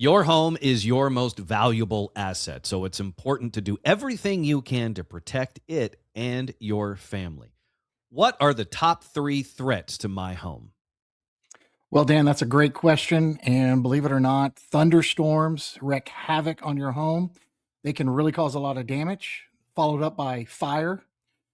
Your home is your most valuable asset, so it's important to do everything you can to protect it and your family. What are the top three threats to my home? Well, Dan, that's a great question. And believe it or not, thunderstorms wreak havoc on your home. They can really cause a lot of damage, followed up by fire,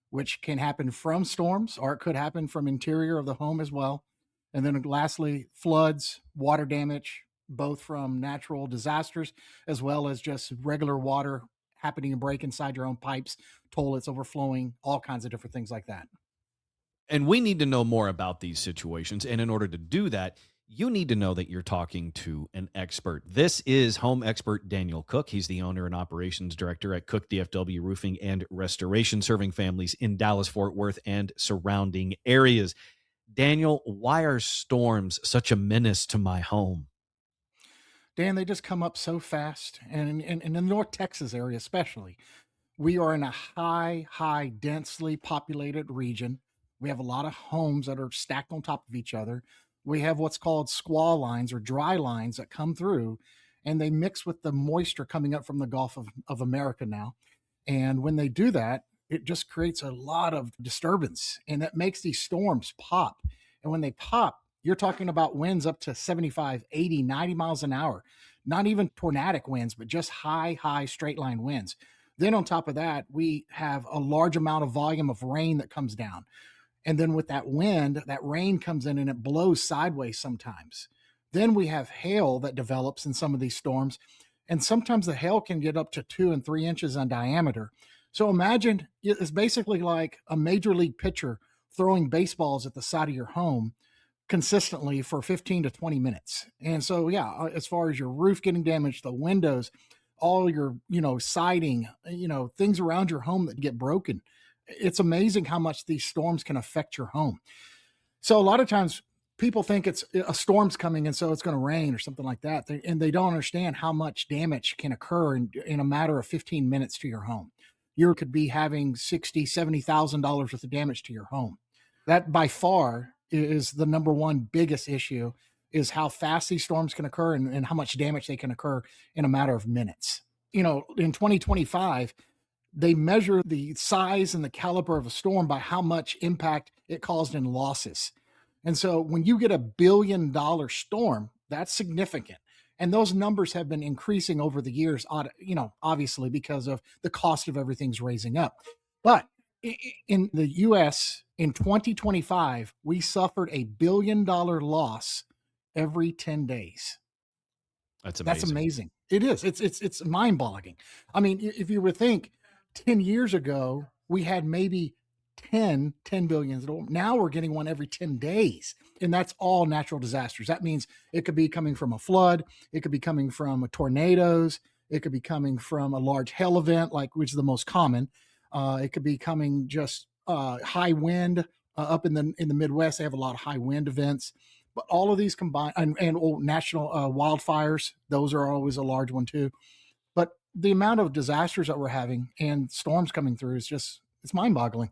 which can happen from storms or it could happen from interior of the home as well. And then lastly, floods, water damage, both from natural disasters as well as just regular water happening to break inside your own pipes, toilets overflowing, all kinds of different things like that. And we need to know more about these situations. And in order to do that, you need to know that you're talking to an expert. This is home expert Daniel Cook. He's the owner and operations director at Cook DFW Roofing and Restoration, serving families in Dallas, Fort Worth, and surrounding areas. Daniel, why are storms such a menace to my home? Dan, they just come up so fast. And in the North Texas area, especially, we are in a high, densely populated region. We have a lot of homes that are stacked on top of each other. We have what's called squall lines or dry lines that come through, and they mix with the moisture coming up from the Gulf of America now. And when they do that, it just creates a lot of disturbance, and that makes these storms pop. And when they pop, you're talking about winds up to 75, 80, 90 miles an hour, not even tornadic winds, but just high straight line winds. Then on top of that, we have a large amount of volume of rain that comes down. And then with that wind, that rain comes in and it blows sideways sometimes. Then we have hail that develops in some of these storms. And sometimes the hail can get up to 2 and 3 inches in diameter. So imagine it's basically like a major league pitcher throwing baseballs at the side of your home consistently for 15 to 20 minutes. And so, yeah, as far as your roof getting damaged, the windows, all your, siding, things around your home that get broken. It's amazing how much these storms can affect your home. So a lot of times people think it's a storm's coming and so it's going to rain or something like that. And they don't understand how much damage can occur in a matter of 15 minutes to your home. You could be having $60,000, $70,000 worth of damage to your home. That by far is the number one biggest issue, is how fast these storms can occur and how much damage they can occur in a matter of minutes. In 2025, they measure the size and the caliber of a storm by how much impact it caused in losses. And so when you get $1 billion storm, that's significant. And those numbers have been increasing over the years, obviously because of the cost of everything's raising up. But in the US in 2025, we suffered $1 billion loss every 10 days. That's That's amazing. amazing. It is. It's mind-boggling. I mean, if you would think 10 years ago, we had maybe 10 billion. Now we're getting one every 10 days. And that's all natural disasters. That means it could be coming from a flood. It could be coming from tornadoes. It could be coming from a large hail event, which is the most common. It could be coming just high wind up in the Midwest. They have a lot of high wind events. But all of these combined, and national wildfires, those are always a large one too. But the amount of disasters that we're having and storms coming through it's mind-boggling.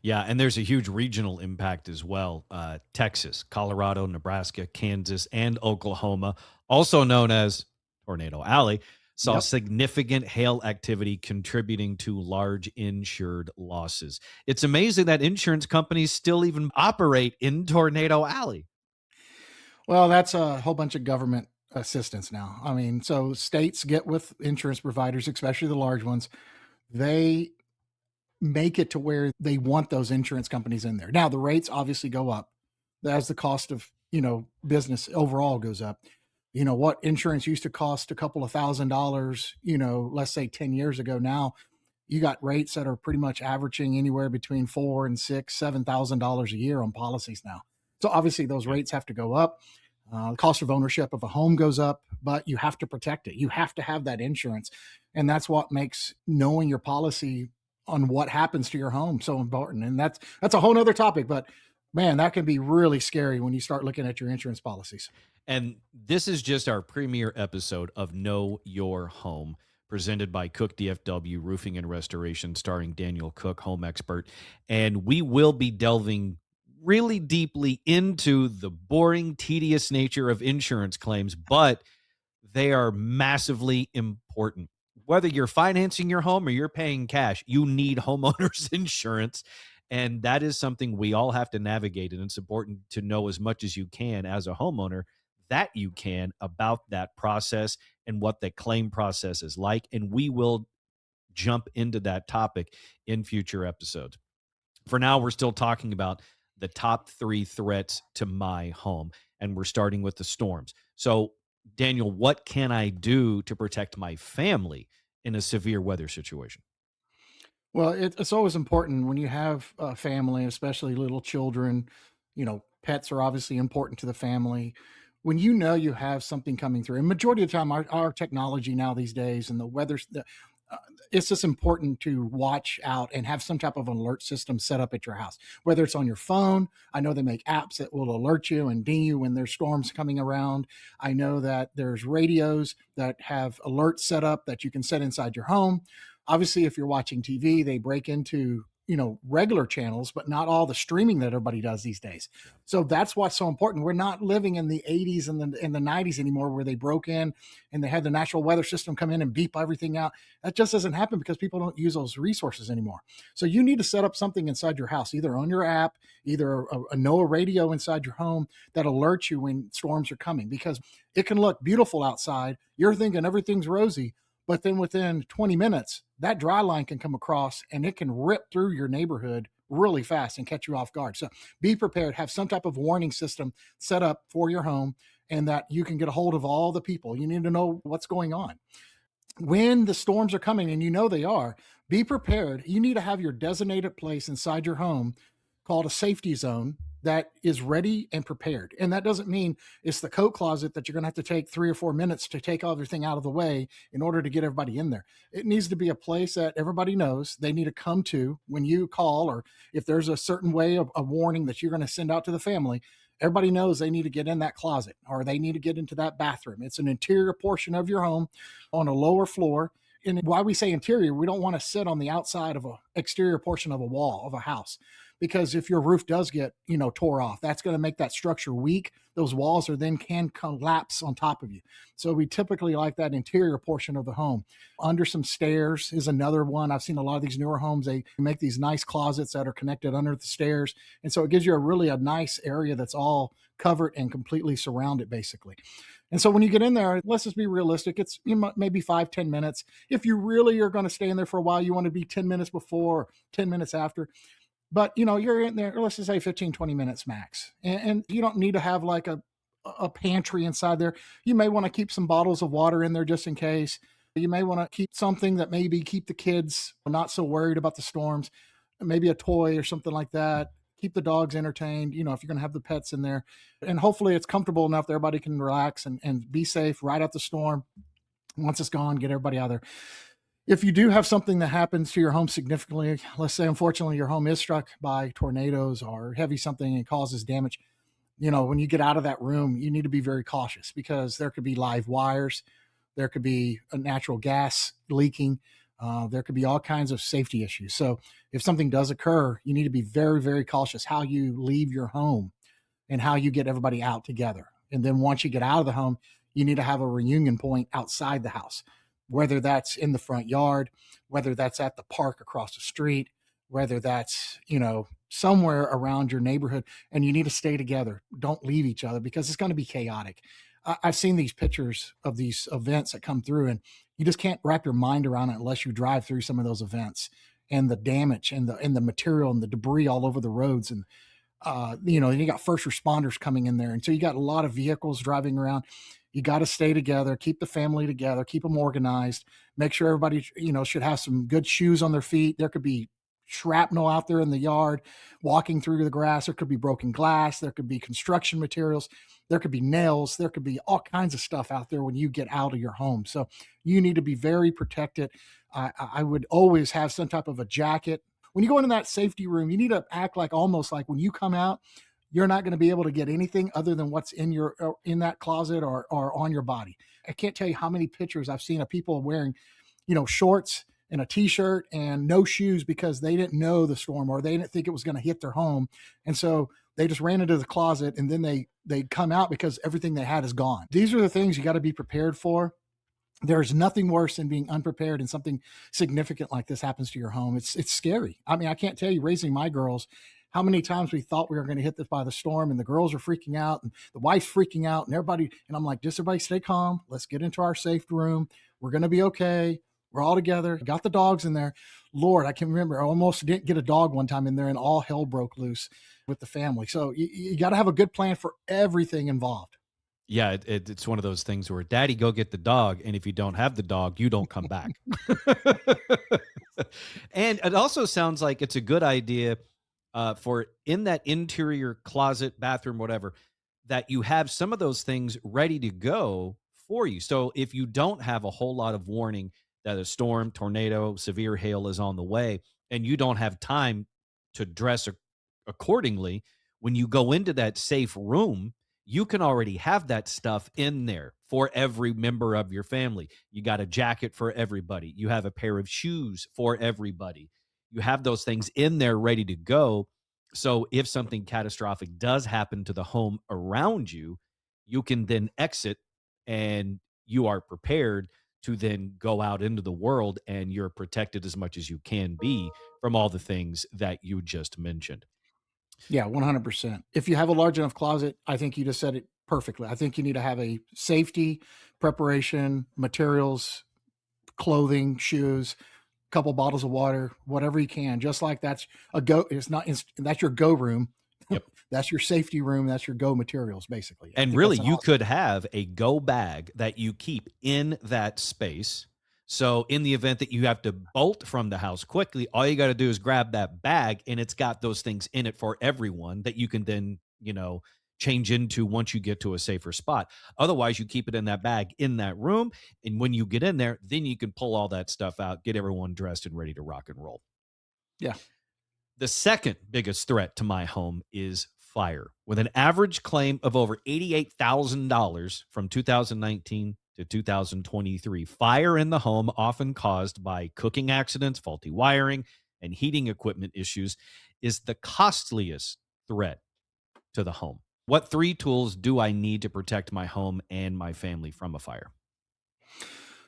Yeah, and there's a huge regional impact as well. Texas, Colorado, Nebraska, Kansas, and Oklahoma, also known as Tornado Alley, saw Yep. significant hail activity contributing to large insured losses. It's amazing that insurance companies still even operate in Tornado Alley. Well, that's a whole bunch of government assistance now. I mean, so states get with insurance providers, especially the large ones. They make it to where they want those insurance companies in there. Now, the rates obviously go up as the cost of, business overall goes up. What insurance used to cost a couple of $1,000s, let's say 10 years ago. Now you got rates that are pretty much averaging anywhere between $4 and $6, $7,000 a year on policies now. So obviously those rates have to go up. The cost of ownership of a home goes up, but you have to protect it. You have to have that insurance. And that's what makes knowing your policy on what happens to your home so important. And that's a whole nother topic, but man, that can be really scary when you start looking at your insurance policies. And this is just our premiere episode of Know Your Home, presented by Cook DFW Roofing and Restoration, starring Daniel Cook, home expert. And we will be delving really deeply into the boring, tedious nature of insurance claims, but They are massively important. Whether you're financing your home or you're paying cash, you need homeowners insurance. And that is something we all have to navigate. And it's important to know as much as you can as a homeowner that you can about that process and what the claim process is like. And we will jump into that topic in future episodes. For now, we're still talking about the top three threats to my home, and we're starting with the storms. So, Daniel, what can I do to protect my family in a severe weather situation? Well, it's always important when you have a family, especially little children. Pets are obviously important to the family. When you know you have something coming through, and majority of the time, our technology now these days and the weather, uh, it's just important to watch out and have some type of an alert system set up at your house, whether it's on your phone. I know they make apps that will alert you and ding you when there's storms coming around. I know that there's radios that have alerts set up that you can set inside your home. Obviously, if you're watching TV, they break into regular channels, but not all the streaming that everybody does these days. So that's what's so important. We're not living in the 80s and the 90s anymore, where they broke in and they had the natural weather system come in and beep everything out. That just doesn't happen because people don't use those resources anymore. So you need to set up something inside your house, either on your app, either a NOAA radio inside your home that alerts you when storms are coming, because it can look beautiful outside. You're thinking everything's rosy, but then within 20 minutes, that dry line can come across and it can rip through your neighborhood really fast and catch you off guard. So be prepared, have some type of warning system set up for your home, and that you can get a hold of all the people. You need to know what's going on. When the storms are coming, and you know they are, be prepared. You need to have your designated place inside your home called a safety zone that is ready and prepared. And that doesn't mean it's the coat closet that you're going to have to take 3 or 4 minutes to take everything out of the way in order to get everybody in there. It needs to be a place that everybody knows they need to come to when you call, or if there's a certain way of a warning that you're going to send out to the family. Everybody knows they need to get in that closet or they need to get into that bathroom. It's an interior portion of your home on a lower floor. And why we say interior, we don't want to sit on the outside of a exterior portion of a wall of a house, because if your roof does get tore off, that's going to make that structure weak. Those walls are then can collapse on top of you. So we typically like that interior portion of the home. Under some stairs is another one. I've seen a lot of these newer homes, they make these nice closets that are connected under the stairs, and so it gives you a nice area that's all covered and completely surrounded basically. And so when you get in there, let's just be realistic. It's maybe 5-10 minutes. If you really are going to stay in there for a while, you want to be 10 minutes before or 10 minutes after. But you're in there, let's just say 15-20 minutes max. And you don't need to have like a pantry inside there. You may want to keep some bottles of water in there just in case. You may want to keep something that maybe keep the kids not so worried about the storms, maybe a toy or something like that. Keep the dogs entertained, if you're going to have the pets in there. And hopefully it's comfortable enough that everybody can relax and be safe right out the storm. Once it's gone, get everybody out of there. If you do have something that happens to your home significantly, let's say unfortunately your home is struck by tornadoes or heavy something and causes damage, when you get out of that room, you need to be very cautious, because there could be live wires, there could be a natural gas leaking, there could be all kinds of safety issues. So if something does occur, you need to be very, very cautious how you leave your home and how you get everybody out together. And then once you get out of the home, you need to have a reunion point outside the house, whether that's in the front yard, whether that's at the park across the street, whether that's, somewhere around your neighborhood, and you need to stay together. Don't leave each other, because it's going to be chaotic. I've seen these pictures of these events that come through, and you just can't wrap your mind around it unless you drive through some of those events, and the damage and the material and the debris all over the roads. And you got first responders coming in there. And so you got a lot of vehicles driving around. You got to stay together, keep the family together, keep them organized, make sure everybody, should have some good shoes on their feet. There could be shrapnel out there in the yard, walking through the grass. There could be broken glass. There could be construction materials. There could be nails. There could be all kinds of stuff out there when you get out of your home. So you need to be very protected. I would always have some type of a jacket. When you go into that safety room, you need to act like almost like when you come out, you're not going to be able to get anything other than what's in that closet or on your body. I can't tell you how many pictures I've seen of people wearing, shorts in a t-shirt and no shoes because they didn't know the storm or they didn't think it was going to hit their home. And so they just ran into the closet and then they come out because everything they had is gone. These are the things you got to be prepared for. There's nothing worse than being unprepared and something significant like this happens to your home. It's scary. I mean, I can't tell you, raising my girls, how many times we thought we were going to hit this by the storm, and the girls are freaking out and the wife's freaking out and everybody. And I'm like, just everybody stay calm. Let's get into our safe room. We're going to be okay. We're all together. Got the dogs in there. Lord, I can remember I almost didn't get a dog one time in there and all hell broke loose with the family. So you got to have a good plan for everything involved. Yeah, it's one of those things where daddy, go get the dog. And if you don't have the dog, you don't come back. And it also sounds like it's a good idea for in that interior closet, bathroom, whatever, that you have some of those things ready to go for you. So if you don't have a whole lot of warning that a storm, tornado, severe hail is on the way, and you don't have time to dress accordingly, when you go into that safe room, you can already have that stuff in there for every member of your family. You got a jacket for everybody. You have a pair of shoes for everybody. You have those things in there ready to go. So if something catastrophic does happen to the home around you, you can then exit and you are prepared to then go out into the world and you're protected as much as you can be from all the things that you just mentioned. Yeah, 100%. If you have a large enough closet, I think you just said it perfectly. I think you need to have a safety, preparation, materials, clothing, shoes, couple bottles of water, whatever you can. Just like that's a go. It's not. That's your go room. Yep. That's your safety room. That's your go materials, basically. And really, you could have a go bag that you keep in that space. So in the event that you have to bolt from the house quickly, all you got to do is grab that bag and it's got those things in it for everyone that you can then, change into once you get to a safer spot. Otherwise, you keep it in that bag in that room. And when you get in there, then you can pull all that stuff out, get everyone dressed and ready to rock and roll. Yeah. The second biggest threat to my home is fire, with an average claim of over $88,000 from 2019 to 2023. Fire in the home, often caused by cooking accidents, faulty wiring, and heating equipment issues, is the costliest threat to the home. What 3 tools do I need to protect my home and my family from a fire?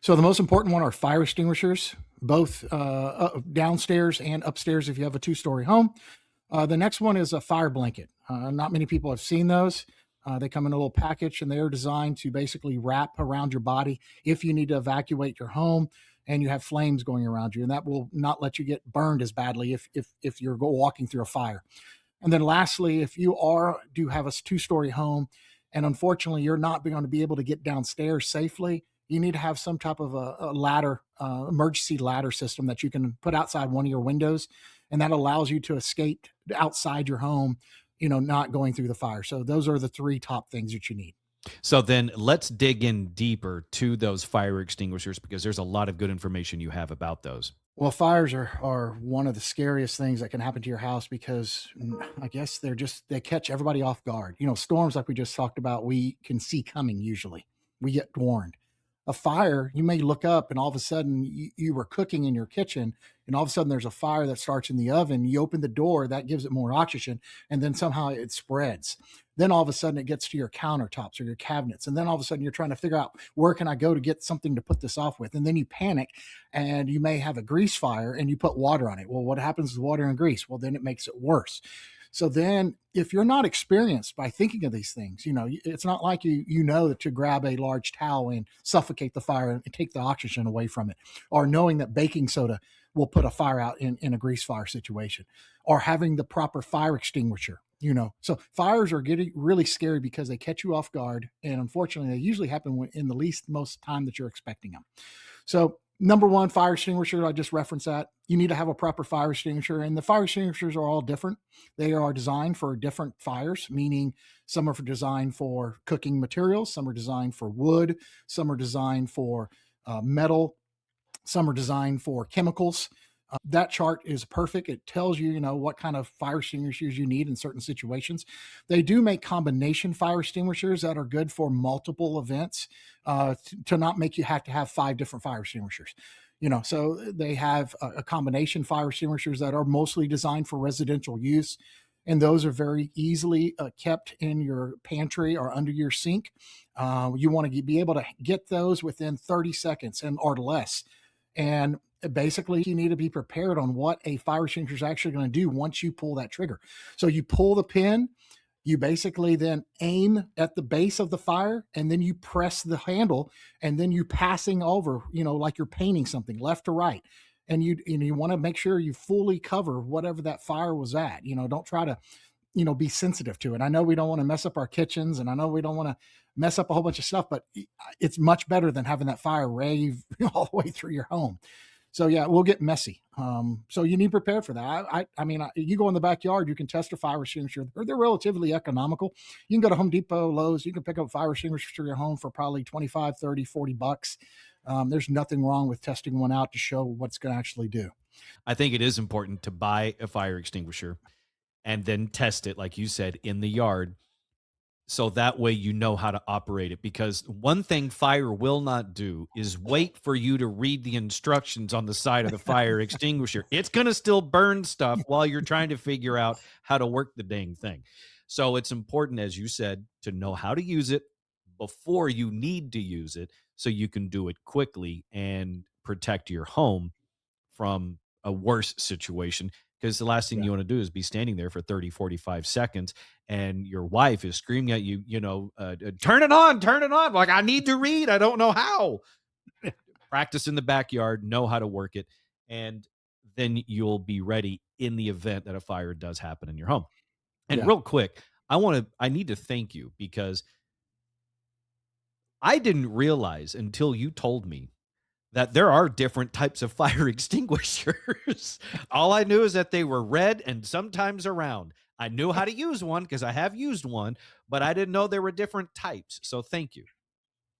So the most important one are fire extinguishers, both downstairs and upstairs if you have a 2-story home. The next one is a fire blanket. Not many people have seen those. They come in a little package and they're designed to basically wrap around your body if you need to evacuate your home and you have flames going around you, and that will not let you get burned as badly if you're walking through a fire. And then lastly, if you do have a 2-story home and unfortunately you're not going to be able to get downstairs safely, you need to have some type of a ladder, emergency ladder system that you can put outside one of your windows. And that allows you to escape outside your home, not going through the fire. So those are the 3 top things that you need. So then let's dig in deeper to those fire extinguishers, because there's a lot of good information you have about those. Well, fires are one of the scariest things that can happen to your house because I guess they catch everybody off guard. Storms like we just talked about, we can see coming usually. We get warned. A fire, you may look up and all of a sudden you were cooking in your kitchen and all of a sudden there's a fire that starts in the oven. You open the door, that gives it more oxygen, and then somehow it spreads. Then all of a sudden it gets to your countertops or your cabinets. And then all of a sudden you're trying to figure out, where can I go to get something to put this off with? And then you panic and you may have a grease fire and you put water on it. Well, what happens with water and grease? Well, then it makes it worse. So then if you're not experienced by thinking of these things, it's not like you know that to grab a large towel and suffocate the fire and take the oxygen away from it, or knowing that baking soda will put a fire out in a grease fire situation, or having the proper fire extinguisher. So fires are getting really scary because they catch you off guard. And unfortunately, they usually happen in the most time that you're expecting them. So number one, fire extinguisher, I just referenced that. You need to have a proper fire extinguisher, and the fire extinguishers are all different. They are designed for different fires, meaning some are designed for cooking materials, some are designed for wood, some are designed for metal, some are designed for chemicals. That chart is perfect. It tells you, what kind of fire extinguishers you need in certain situations. They do make combination fire extinguishers that are good for multiple events to not make you have to have 5 different fire extinguishers. So they have a combination fire extinguishers that are mostly designed for residential use, and those are very easily kept in your pantry or under your sink. You want to be able to get those within 30 seconds and or less. And basically, you need to be prepared on what a fire extinguisher is actually going to do once you pull that trigger. So you pull the pin, you basically then aim at the base of the fire, and then you press the handle, and then you passing over, like you're painting something left to right. And you want to make sure you fully cover whatever that fire was at. Don't try to be sensitive to it. I know we don't want to mess up our kitchens, and I know we don't want to mess up a whole bunch of stuff, but it's much better than having that fire rave all the way through your home. So yeah, we'll get messy. So you need prepared for that. I mean, you go in the backyard, you can test a fire extinguisher. They're relatively economical. You can go to Home Depot, Lowe's, you can pick up a fire extinguisher for your home for probably 25, 30, 40 bucks. There's nothing wrong with testing one out to show what it's going to actually do. I think it is important to buy a fire extinguisher and then test it, like you said, in the yard. So that way you know how to operate it. Because one thing fire will not do is wait for you to read the instructions on the side of the fire extinguisher. It's going to still burn stuff while you're trying to figure out how to work the dang thing. So it's important, as you said, to know how to use it before you need to use it so you can do it quickly and protect your home from a worse situation, because the last thing Yeah. you want to do is be standing there for 30, 45 seconds and your wife is screaming at you, turn it on, turn it on. Like, I need to read. I don't know how. Practice in the backyard, know how to work it. And then you'll be ready in the event that a fire does happen in your home. And Yeah. real quick, I need to thank you because I didn't realize until you told me that there are different types of fire extinguishers. All I knew is that they were red and sometimes around. I knew how to use one because I have used one, but I didn't know there were different types. So thank you.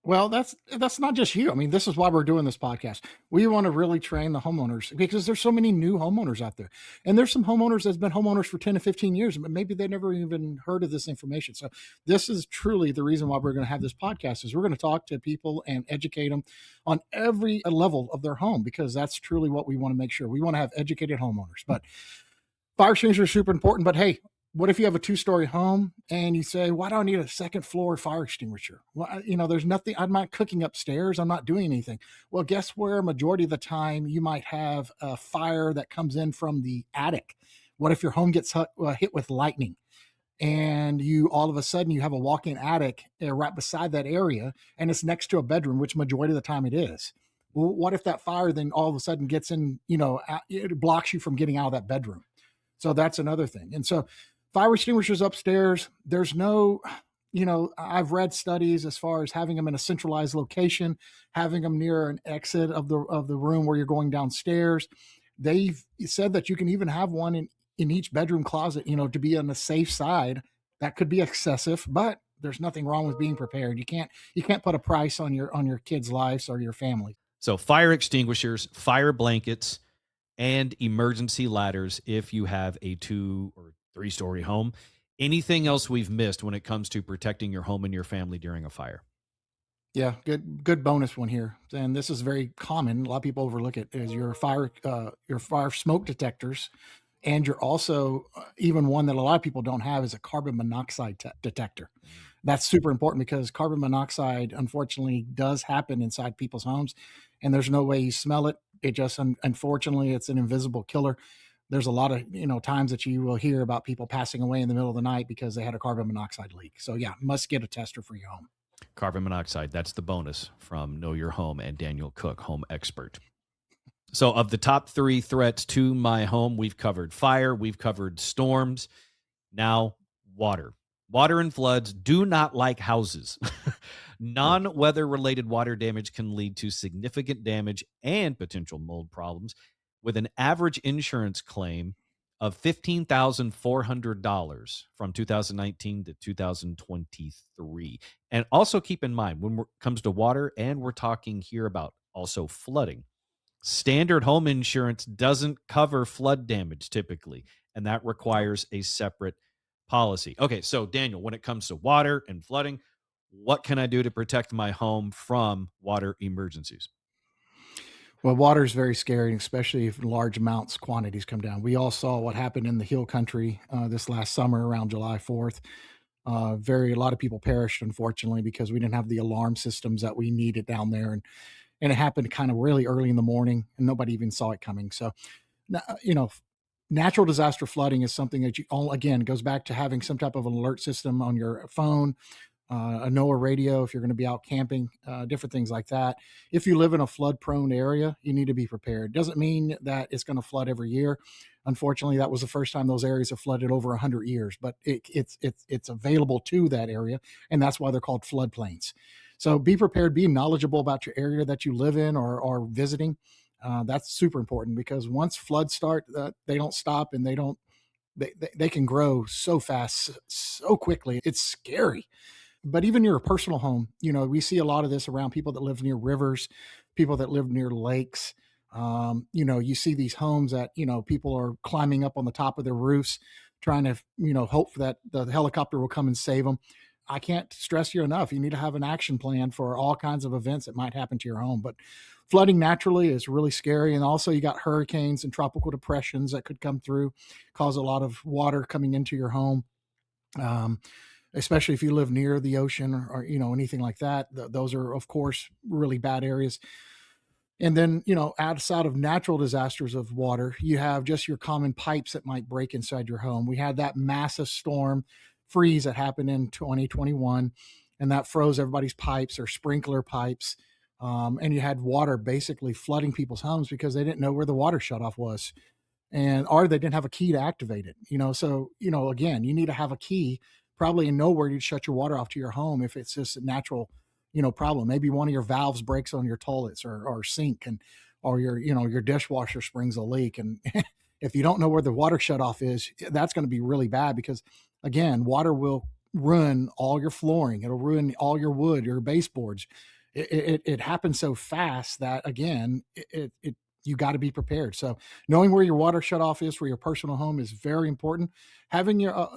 Well, that's not just you. I mean, this is why we're doing this podcast. We want to really train the homeowners because there's so many new homeowners out there. And there's some homeowners that's been homeowners for 10 to 15 years, but maybe they never even heard of this information. So this is truly the reason why we're going to have this podcast is we're going to talk to people and educate them on every level of their home because that's truly what we want to make sure. We want to have educated homeowners. But fire extinguishers are super important, but hey, what if you have a two-story home and you say, "Why do I need a second floor fire extinguisher?" Well, there's nothing. I'm not cooking upstairs. I'm not doing anything. Well, guess where? Majority of the time, you might have a fire that comes in from the attic. What if your home gets hit with lightning? And you all of a sudden you have a walk-in attic right beside that area and it's next to a bedroom, which majority of the time it is. Well, what if that fire then all of a sudden gets in, it blocks you from getting out of that bedroom? So that's another thing. And so fire extinguishers upstairs, there's no, I've read studies as far as having them in a centralized location, having them near an exit of the room where you're going downstairs. They've said that you can even have one in each bedroom closet, to be on the safe side. That could be excessive, but there's nothing wrong with being prepared. You can't put a price on your kids' lives or your family. So fire extinguishers, fire blankets, and emergency ladders if you have a 2 or 3 story home. Anything else we've missed when it comes to protecting your home and your family during a fire? Yeah, good bonus one here. And this is very common. A lot of people overlook it is your fire smoke detectors. And you're also even one that a lot of people don't have is a carbon monoxide detector. That's super important because carbon monoxide unfortunately does happen inside people's homes and there's no way you smell it. It just unfortunately it's an invisible killer. There's a lot of times that you will hear about people passing away in the middle of the night because they had a carbon monoxide leak. So yeah, must get a tester for your home. Carbon monoxide, that's the bonus from Know Your Home and Daniel Cook, home expert. So, of the top 3 threats to my home, we've covered fire, we've covered storms, now water. Water and floods do not like houses. Yeah. Non weather related water damage can lead to significant damage and potential mold problems, with an average insurance claim of $15,400 from 2019 to 2023. And also keep in mind when it comes to water, and we're talking here about also flooding. Standard home insurance doesn't cover flood damage typically, and that requires a separate policy. Okay, so Daniel, when it comes to water and flooding, what can I do to protect my home from water emergencies? Well, water is very scary, especially if large amounts, quantities come down. We all saw what happened in the Hill Country this last summer around July 4th. A lot of people perished, unfortunately, because we didn't have the alarm systems that we needed down there, and it happened kind of really early in the morning, and nobody even saw it coming. So, you know, natural disaster flooding is something that you all again goes back to having some type of an alert system on your phone, a NOAA radio if you're going to be out camping, different things like that. If you live in a flood prone area, you need to be prepared. Doesn't mean that it's going to flood every year. Unfortunately, that was the first time those areas have flooded over 100 years, but it's available to that area, and that's why they're called floodplains. So be prepared, be knowledgeable about your area that you live in or visiting. That's super important because once floods start, they don't stop, and they can grow so fast, so quickly. It's scary. But even your personal home, we see a lot of this around people that live near rivers, people that live near lakes. You see these homes that, people are climbing up on the top of their roofs, trying to, hope that the helicopter will come and save them. I can't stress you enough. You need to have an action plan for all kinds of events that might happen to your home. But flooding naturally is really scary. And also, you got hurricanes and tropical depressions that could come through, cause a lot of water coming into your home. Um, Especially if you live near the ocean or anything like that. Those are, of course, really bad areas. And then, outside of natural disasters of water, you have just your common pipes that might break inside your home. We had that massive storm freeze that happened in 2021, and that froze everybody's pipes or sprinkler pipes. And you had water basically flooding people's homes because they didn't know where the water shutoff was, and or they didn't have a key to activate it. So again, you need to have a key, probably, and know where to shut your water off to your home if it's just a natural problem. Maybe one of your valves breaks on your toilets or sink, and or your dishwasher springs a leak, and if you don't know where the water shut off is, that's going to be really bad because, again, water will ruin all your flooring. It'll ruin all your wood, your baseboards. It happens so fast that, again, you got to be prepared. So knowing where your water shut off is for your personal home is very important. Having your,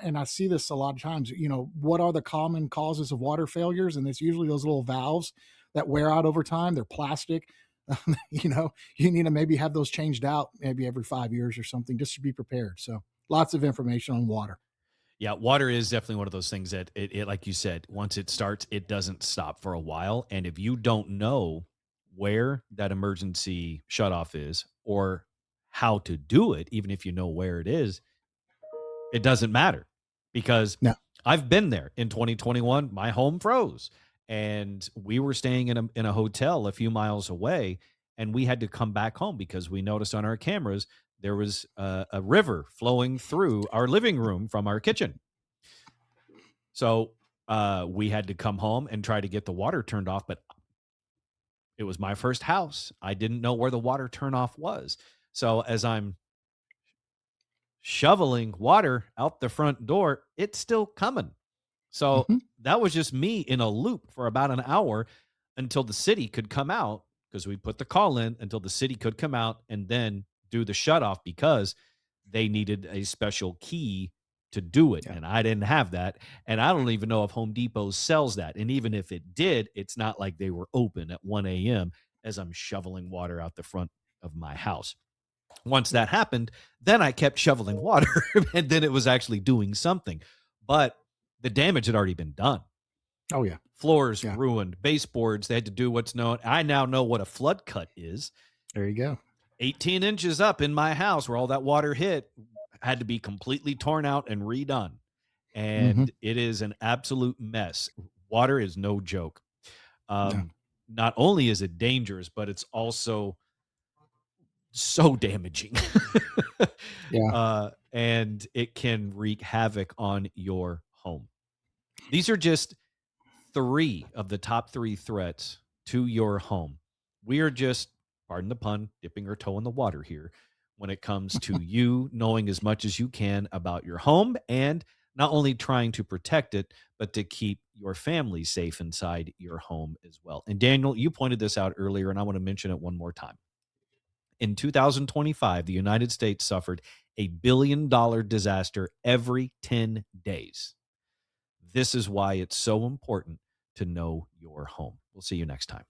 and I see this a lot of times, what are the common causes of water failures? And it's usually those little valves that wear out over time. They're plastic. You need to maybe have those changed out maybe every 5 years or something, just to be prepared. So lots of information on water. Yeah, water is definitely one of those things that like you said, once it starts, it doesn't stop for a while. And if you don't know where that emergency shutoff is or how to do it, even if you know where it is, it doesn't matter because No. I've been there in 2021. My home froze and we were staying in a hotel a few miles away, and we had to come back home because we noticed on our cameras there was a river flowing through our living room from our kitchen. So we had to come home and try to get the water turned off, but it was my first house. I didn't know where the water turnoff was. So as I'm shoveling water out the front door, it's still coming. So Hmm. that was just me in a loop for about an hour until the city could come out, because we put the call in until the city could come out and then do the shut off because they needed a special key to do it. Yeah. And I didn't have that. And I don't even know if Home Depot sells that. And even if it did, it's not like they were open at 1 a.m. as I'm shoveling water out the front of my house. Once that happened, then I kept shoveling water and then it was actually doing something. But the damage had already been done. Oh yeah. Floors Yeah. ruined, baseboards, they had to do what's known. I now know what a flood cut is. There you go. 18 inches up in my house where all that water hit had to be completely torn out and redone. Hmm. And it is an absolute mess. Water is no joke. No. Not only is it dangerous, but it's also so damaging. Yeah. And it can wreak havoc on your home. These are just three of the top three threats to your home. We are just, pardon the pun, dipping our toe in the water here when it comes to you knowing as much as you can about your home and not only trying to protect it, but to keep your family safe inside your home as well. And Daniel, you pointed this out earlier, and I want to mention it one more time. In 2025, the United States suffered $1 billion disaster every 10 days. This is why it's so important to know your home. We'll see you next time.